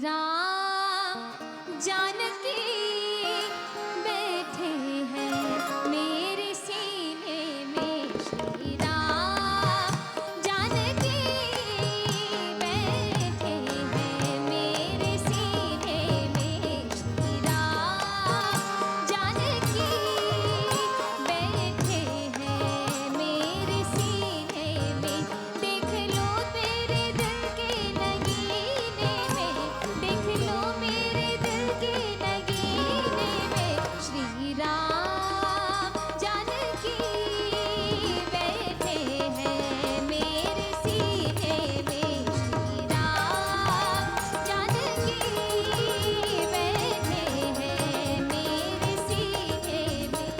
राम जानकी बैठे हैं मेरे सीने में। श्री राम जानकी बैठे हैं मेरे सीने में। श्री राम जानकी बैठे हैं मेरे सीने में। देख लो तेरे दिल के नगीने में, देख लो मेरे दिल के नगीने में। श्री राम जानकी बैठे हैं मेरे सीने में। श्री राम जानकी बैठे हैं मेरे सीने में।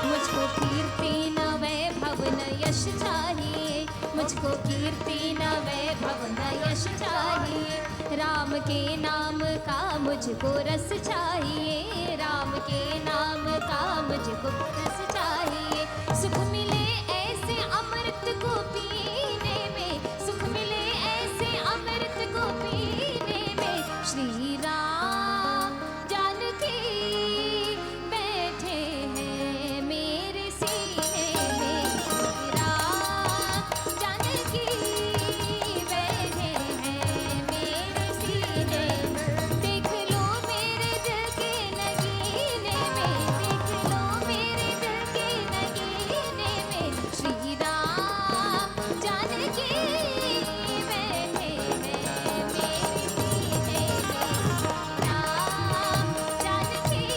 मुझको कीर्ति न वैभव न यश चाहिए, मुझको कीर्ति न वैभव न यश चाहिए। राम के नाम का मुझको रस चाहिए, राम के नाम का मुझको रस चाहिए। सुख मिले ऐसे अमृत को पीने में, सुख मिले ऐसे अमृत को पीने में। श्री राम जानकी बैठे हैं मेरे सीने में। श्री राम जानकी बैठे हैं मेरे सीने में। देख लो मेरे दिल के नगीने में, देख लो मेरे दिल के नगीने में। श्री राम जानकी बैठे हैं मेरे सीने में। राम जानकी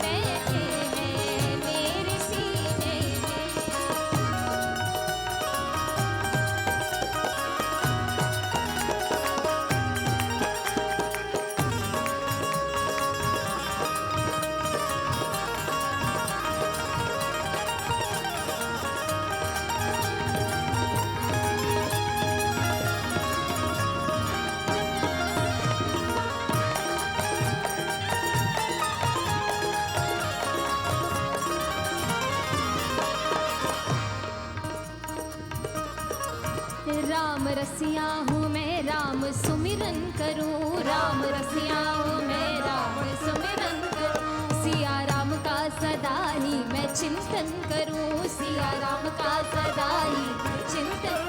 बैठे हैं मेरे सीने में। राम रसिया हूँ मैं राम सुमिरन करूँ, राम रसिया हूँ मैं राम सुमिरन करूँ। सिया राम का सदा ही मैं चिंतन करूँ, सिया राम का सदा ही मैं चिंतन